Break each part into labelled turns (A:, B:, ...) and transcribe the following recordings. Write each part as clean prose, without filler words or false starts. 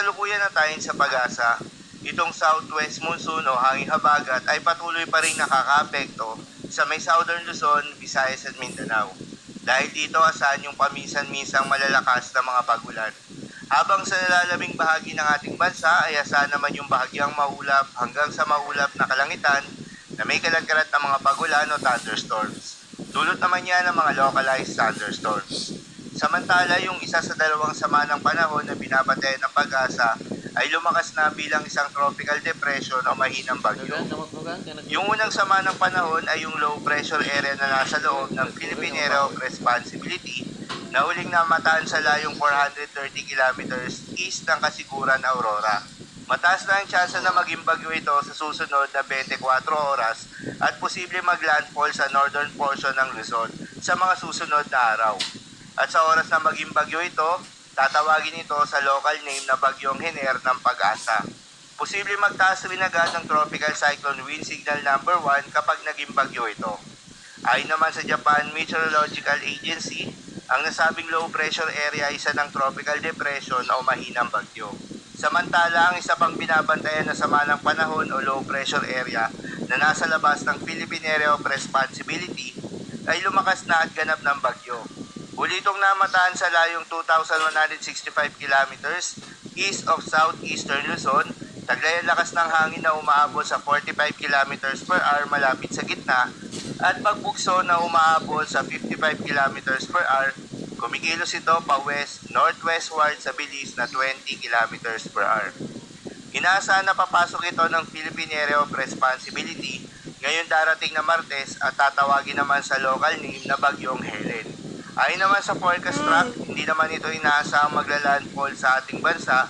A: kasalukuyan na tayo sa pag-asa, itong southwest monsoon o hanging habagat ay patuloy pa rin nakakaapekto sa may southern Luzon, Visayas at Mindanao. Dahil dito asahan yung paminsan-minsang malalakas na mga pag-ulan. Habang sa nalalabing bahagi ng ating bansa ay asahan naman yung bahagyang maulap hanggang sa maulap na kalangitan na may kalat-kalat na mga pag-ulan o thunderstorms. Dulot naman yan ng mga localized thunderstorms. Samantala, yung isa sa dalawang sama ng panahon na binabantayan ng pag-asa ay lumakas na bilang isang tropical depression o mahinang bagyo. Yung unang sama ng panahon ay yung low pressure area na nasa loob ng Philippine Area of Responsibility na huling namataan sa layong 430 kilometers east ng Kasiguran, Aurora. Mataas na ang tsansa na maging bagyo ito sa susunod na 24 oras at posible maglandfall sa northern portion ng Luzon sa mga susunod na araw. At sa oras na maging bagyo ito, tatawagin ito sa local name na Bagyong Hener ng Pag-asa. Posible magtaas rin agad ng Tropical Cyclone Wind Signal number 1 kapag naging bagyo ito. Ayon naman sa Japan Meteorological Agency, ang nasabing low pressure area ay isa ng tropical depression o mahinang bagyo. Samantala, ang isa pang binabantayan na sama ng panahon o low pressure area na nasa labas ng Philippine Area of Responsibility ay lumakas na at ganap ng bagyo. Huli itong namataan sa layong 2,165 kilometers east of southeastern Luzon, taglay ang lakas ng hangin na umaabot sa 45 kilometers per hour malapit sa gitna at pagbugso na umaabot sa 55 kilometers per hour, kumikilos ito pa northwestward sa bilis na 20 kilometers per hour. Inaasahan na papasok ito ng Philippine Area of Responsibility ngayon darating na Martes at tatawagin naman sa local name na Bagyong Helen. Ayon naman sa forecast track, hindi naman ito inaasahang maglalandfall sa ating bansa,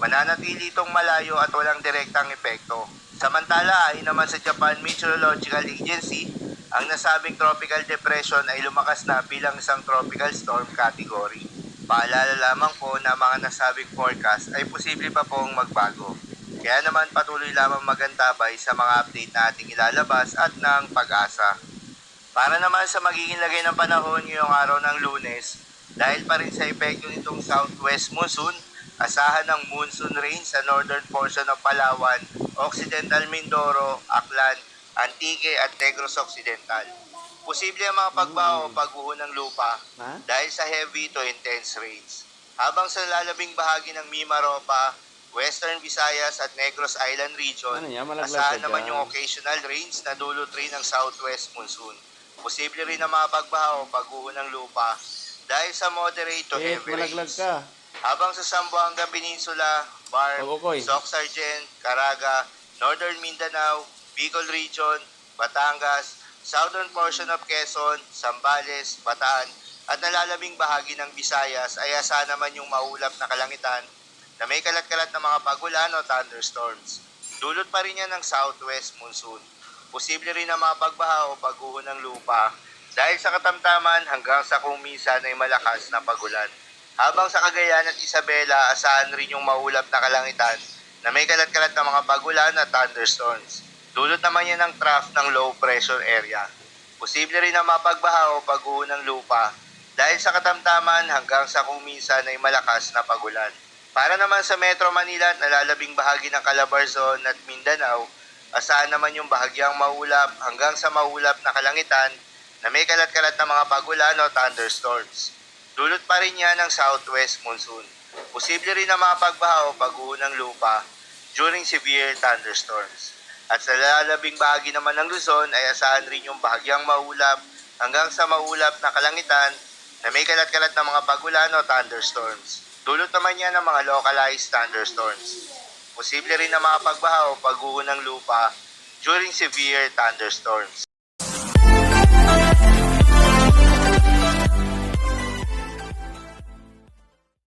A: mananatili itong malayo at walang direktang epekto. Samantala, ayon naman sa Japan Meteorological Agency, ang nasabing tropical depression ay lumakas na bilang isang tropical storm category. Paalala lamang po na mga nasabing forecast ay posible pa pong magbago. Kaya naman patuloy lamang magantabay sa mga update na ating ilalabas at ng Pag-asa. Para naman sa magiging lagay ng panahon ngayong araw ng Lunes, dahil pa rin sa epekto nitong southwest monsoon, asahan ng monsoon rain sa northern portion ng Palawan, Occidental Mindoro, Aklan, Antique at Negros Occidental. Posible ang mga pagbaho o pagguho ng lupa dahil sa heavy to intense rains. Habang sa lalabing bahagi ng Mimaropa, Western Visayas at Negros Island region, asahan naman yung occasional rains na dulot rin ng southwest monsoon. Posible rin na mga pagbaha o pagguho ng lupa dahil sa moderate to heavy rains. Habang sa Zamboanga Peninsula, Bar, Soc-Sargent, Caraga, Northern Mindanao, Bicol Region, Batangas, southern portion of Quezon, Zambales, Bataan, at nalalabing bahagi ng Visayas ay asahan naman yung maulap na kalangitan na may kalat-kalat na mga pagulan o thunderstorms. Dulot pa rin yan ng southwest monsoon. Posible rin na mga pagbaha o pagguho ng lupa dahil sa katamtaman hanggang sa kung minsan ay malakas na pagulan. Habang sa Cagayan at Isabela, asahan rin yung maulap na kalangitan na may kalat-kalat na mga pagulan at thunderstorms. Dulot naman yan ng trough ng low pressure area. Posible rin na mapagbaha o pagguho ng lupa dahil sa katamtaman hanggang sa kung minsan ay malakas na pagulan. Para naman sa Metro Manila at nalalabing bahagi ng Calabarzon at Mindanao, asahan naman yung bahagyang maulap hanggang sa maulap na kalangitan na may kalat-kalat na mga pagulan o thunderstorms. Dulot pa rin yan ng southwest monsoon. Posible rin na mapagbaha o pagguho ng lupa during severe thunderstorms. At sa lalabing bahagi naman ng Luzon ay asahan rin yung bahagyang maulap hanggang sa maulap na kalangitan na may kalat-kalat na mga pagulan o thunderstorms. Dulot naman yan ng mga localized thunderstorms. Posible rin na makapagbaha o pagguho ng lupa during severe thunderstorms.